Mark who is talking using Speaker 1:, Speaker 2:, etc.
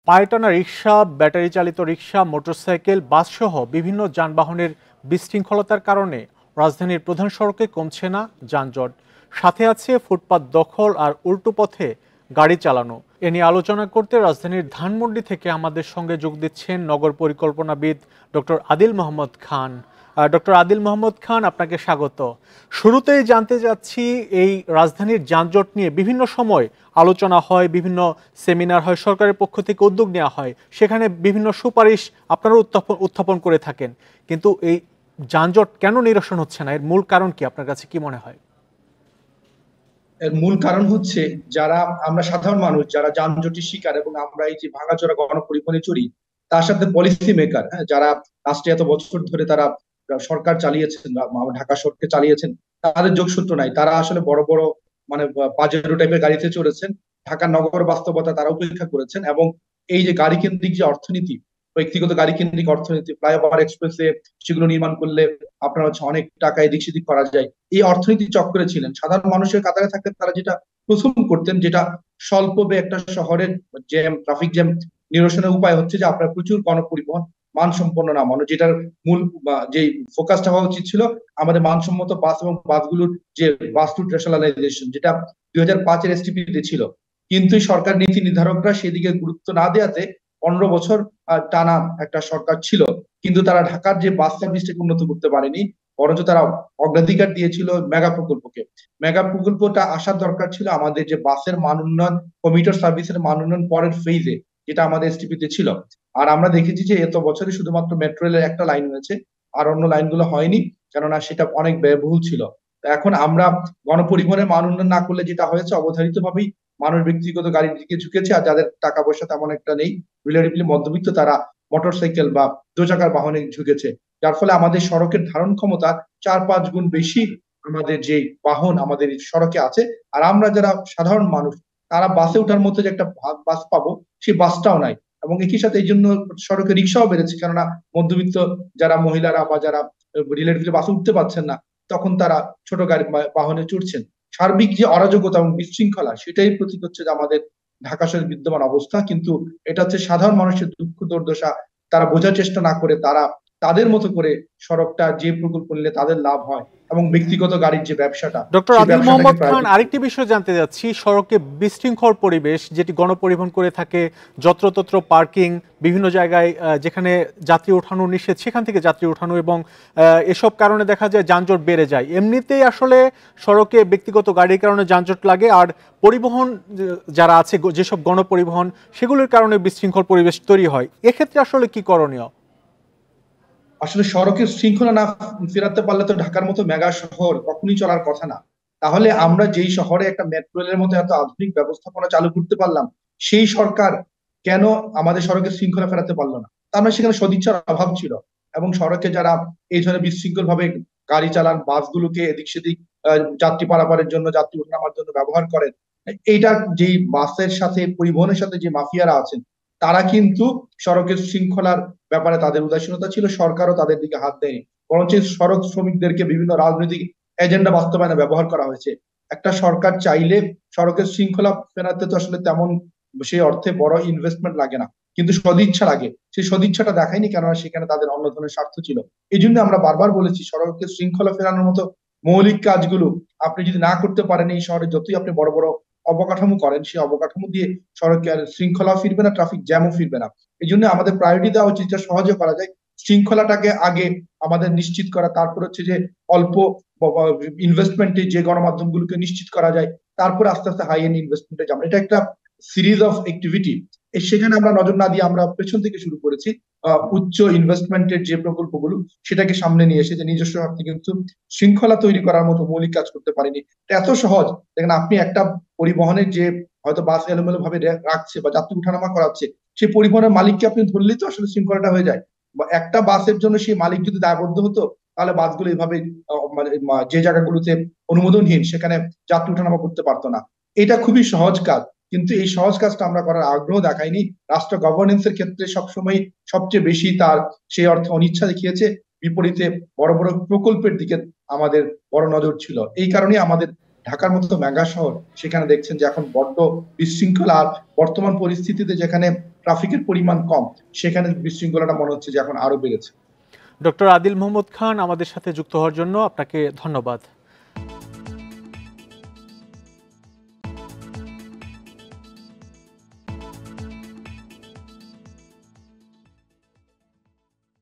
Speaker 1: পায়ে টানা রিকশা, ব্যাটারি চালিত রিকশা, মোটরসাইকেল, বাসসহ বিভিন্ন যানবাহনের বিশৃঙ্খলতার কারণে রাজধানীর প্রধান সড়কে কমছে না যানজট। সাথে আছে ফুটপাত দখল আর উল্টো পথে গাড়ি চালানো। এ নিয়ে আলোচনা করতে রাজধানীর ধানমন্ডি থেকে আমাদের সঙ্গে যোগ দিচ্ছেন নগর পরিকল্পনাবিদ ডক্টর আদিল মোহাম্মদ খান। ডক্টর আদিল মোহাম্মদ খান, আপনাকে স্বাগত। শুরুতেই জানতে চাচ্ছি, এই রাজধানীর যানজট নিয়ে বিভিন্ন সময় আলোচনা হয়, বিভিন্ন সেমিনার হয়, সরকারের পক্ষ থেকে উদ্যোগ নেওয়া হয়, সেখানে বিভিন্ন সুপারিশ আপনারা উত্থাপন করে থাকেন, কিন্তু এই যানজট কেন নিরসন হচ্ছে না? এর মূল কারণ কি আপনার কাছে কি মনে হয়?
Speaker 2: এর মূল কারণ হচ্ছে যারা আমরা সাধারণ মানুষ যারা যানজটের শিকার এবং আমরা এই যে ভাঙাচোরা গণপরিবহনে চড়ি, তার সাথে পলিসি মেকার, যারা রাষ্ট্রে এত বছর ধরে তারা সরকার চালিয়েছেন, ঢাকা সরকারকে চালিয়েছেন, তাদের যোগসূত্র নাই। তারা আসলে বড় বড় মানে পাজেরো টাইপের গাড়িতে চড়েছেন, ঢাকা নগর বাস্তবতা তারা উপেক্ষা করেছেন। এবং এই যে গাড়ি কেন্দ্রিক যে অর্থনীতি, ব্যক্তিগত গাড়ি কেন্দ্রিক অর্থনীতি, ফ্লাইওভার এক্সপ্রেসে সেগুলো নির্মাণ করলে আপনার হচ্ছে অনেক টাকা এদিক সেদিক করা যায়, এই অর্থনীতি চক্রে ছিলেন। সাধারণ মানুষের কাতারে থাকতে তারা যেটা প্রথম করতেন, যেটা স্বল্প ব্যয়ে একটা শহরের জ্যাম, ট্রাফিক জ্যাম নিরসনের উপায় হচ্ছে যে আপনার প্রচুর গণপরিবহন মানসম্পন্ন নামানো, যেটার মূল যে ফোকাসটা হওয়া উচিত ছিল আমাদের মানসম্মত বাস এবং বাসগুলোর যে বাস রুট রেশনালাইজেশন, যেটা 2005-এর এসটিপিতে ছিল। কিন্তু সরকার নীতি নির্ধারকরা সেদিকে গুরুত্ব না দেওয়াতে 15 বছর টানা একটা সরকার ছিল, কিন্তু তারা ঢাকার যে বাস সার্ভিসটাকে উন্নত করতে পারেনি। বরঞ্চ তারা অগ্রাধিকার দিয়েছিল মেগা প্রকল্পকে। মেগা প্রকল্পটা আসার দরকার ছিল আমাদের যে বাসের মান উন্নয়ন, কমিউটার সার্ভিসের মান উন্নয়ন পরের ফেজে, যেটা আমাদের এসটিপিতে ছিল। আর আমরা দেখেছি যে এত বছরে শুধুমাত্র মেট্রো রেলের একটা লাইন হয়েছে, আর অন্য লাইনগুলো হয়নি, কেননা সেটা অনেক ব্যয়বহুল ছিল। তো এখন আমরা গণপরিবহনের মান উন্নয়ন না করলে যেটা হয়েছে, অবধারিত ভাবেই মানুষ ব্যক্তিগত গাড়ির দিকে ঝুঁকেছে, আর যাদের টাকা পয়সা তেমন একটা নেই, রিলেটিভলি মধ্যবিত্ত, তারা মোটরসাইকেল বা দোচাকার বাহনে ঝুঁকেছে। যার ফলে আমাদের সড়কের ধারণ ক্ষমতা 4-5 গুণ বেশি আমাদের যে বাহন আমাদের সড়কে আছে। আর আমরা যারা সাধারণ মানুষ, তারা বাসে ওঠার মতো যে একটা বাস পাবো, সেই বাসটাও নাই। এবং একই সাথে এই জন্য সড়কে রিক্সাও বেড়েছে, কেননা মধ্যবিত্ত যারা মহিলারা বা যারা রিলেটিভলি বাসে উঠতে পারছেন না, তখন তারা ছোট গাড়ি বাহনে চড়ছেন। সার্বিক যে অরাজকতা এবং বিশৃঙ্খলা, সেটাই প্রতীক হচ্ছে যে আমাদের ঢাকা শহরের বিদ্যমান অবস্থা। কিন্তু এটা হচ্ছে সাধারণ মানুষের দুঃখ দুর্দশা। তারা বোঝার চেষ্টা না করে তারা তাদের মতো করে সড়কটা যে প্রকল্প নিলে তাদের লাভ হয়, এবং ব্যক্তিগত গাড়ির যে ব্যবসাটা,
Speaker 1: ডক্টর
Speaker 2: সেই
Speaker 1: আদিল
Speaker 2: ব্যবসাটাকে
Speaker 1: মোহাম্মদ খান,
Speaker 2: প্রায়োরিটি।
Speaker 1: আরেকটি বিষয় জানতে যাচ্ছি। সড়কে বিশৃঙ্খল পরিবেশ, যেটি গণপরিবহন করে থাকে, যত্রতত্র পার্কিং, বিভিন্ন জায়গায় যেখানে যাত্রী ওঠানো নিষেধ সেখান থেকে যাত্রী ওঠানো, এবং এসব কারণে দেখা যায় যানজট বেড়ে যায়। এমনিতেই আসলে সড়কে ব্যক্তিগত গাড়ির কারণে যানজট লাগে, আর পরিবহন যারা আছে, যেসব গণপরিবহন, সেগুলোর কারণে বিশৃঙ্খল পরিবেশ তৈরি হয়। এক্ষেত্রে আসলে কি করণীয়?
Speaker 2: আসলে সড়কের শৃঙ্খলা না ফেরাতে পারলে তো ঢাকার মতো মেগা শহর কখনই চলার কথা না। তাহলে আমরা যেই শহরে একটা মেট্রো রেলের মতো এত আধুনিক ব্যবস্থাপনা চালু করতে পারলাম, সেই সরকার কেন আমাদের সড়কের শৃঙ্খলা ফেরাতে পারলো না? তার মানে সেখানে সদিচ্ছার অভাব ছিল। এবং সড়কে যারা এই ধরনের বিশৃঙ্খল ভাবে গাড়ি চালান, বাসগুলোকে এদিক সেদিক যাত্রী পারাপারের জন্য, যাত্রী ওঠানামার জন্য ব্যবহার করেন, এইটা যেই বাসের সাথে পরিবহনের সাথে যে মাফিয়ারা আছেন, তারা কিন্তু সড়কের শৃঙ্খলার ব্যাপারে তাদের উদাসীনতা ছিল। সরকারও তাদের দিকে হাত দেয়নি, বরঞ্চ সড়ক শ্রমিকদেরকে বিভিন্ন রাজনৈতিক এজেন্ডা বাস্তবায়নে ব্যবহার করা হয়েছে। একটা সরকার চাইলে সড়কের শৃঙ্খলা ফেরাতে তো আসলে তেমন সেই অর্থে বড় ইনভেস্টমেন্ট লাগে না, কিন্তু সদিচ্ছা লাগে। সেই সদিচ্ছাটা দেখায়নি, কেননা সেখানে তাদের অন্য ধরনের স্বার্থ ছিল। এই জন্য আমরা বারবার বলেছি, সড়কের শৃঙ্খলা ফেরানোর মতো মৌলিক কাজগুলো আপনি যদি না করতে পারেন, এই শহরে যতই আপনি বড় বড় অবকাঠামো করেন, সেই অবকাঠামো দিয়ে সড়কের শৃঙ্খলা ফিরবে না, ট্রাফিক জ্যামও ফিরবে না। এই জন্য আমাদের প্রায়োরিটি দেওয়া উচিত, যা সহজে করা যায়, শৃঙ্খলাটাকে আগে আমাদের নিশ্চিত করা। তারপর হচ্ছে যে অল্প ইনভেস্টমেন্টে যে গণমাধ্যম গুলোকে নিশ্চিত করা যায়, তারপর আস্তে আস্তে হাই এন্ড ইনভেস্টমেন্টে যাবো। এটা একটা সিরিজ অফ অ্যাক্টিভিটি। সেখানে আমরা নজর না দিয়ে আমরা পেছন থেকে শুরু করেছি উচ্চ ইনভেস্টমেন্টের যে প্রকল্পগুলো, সেটাকে সামনে নিয়ে এসে যে নিজস্ব আপনি কিন্তু শৃঙ্খলা তৈরি করার মতো মৌলিক কাজ করতে পারিনি। এটা এত সহজ। দেখেন, আপনি একটা পরিবহনের যে হয়তো বাস এলোমেলো ভাবে রাখছে বা যাত্রী উঠানামা করাচ্ছে, সেই পরিবহনের মালিককে আপনি ধরলেই তো আসলে শৃঙ্খলাটা হয়ে যায়। বা একটা বাসের জন্য সেই মালিক যদি দায়বদ্ধ হতো, তাহলে বাসগুলো এইভাবে মানে যে জায়গাগুলোতে অনুমোদনহীন, সেখানে যাত্রী উঠানামা করতে পারতো না। এটা খুবই সহজ কাজ, কিন্তু এই সহজ কাজটা আমরা করার আগ্রহ দেখাইনি। রাষ্ট্র গভর্নেন্সের ক্ষেত্রে সবসময় সবচেয়ে বেশি তার সেই অর্থে অনিচ্ছা দেখিয়েছে, বিপরীতে বড় বড় প্রকল্পের দিকে আমাদের বড় নজর ছিল। এই কারণে আমাদের ঢাকার মতো মেগা শহর, সেখানে দেখছেন যে এখন বড্ড বিশৃঙ্খলা। আর বর্তমান পরিস্থিতিতে যেখানে ট্রাফিকের পরিমাণ কম, সেখানে বিশৃঙ্খলাটা মনে হচ্ছে যে এখন আরো বেড়েছে।
Speaker 1: ডক্টর আদিল মোহাম্মদ খান আমাদের সাথে যুক্ত হওয়ার জন্য আপনাকে ধন্যবাদ।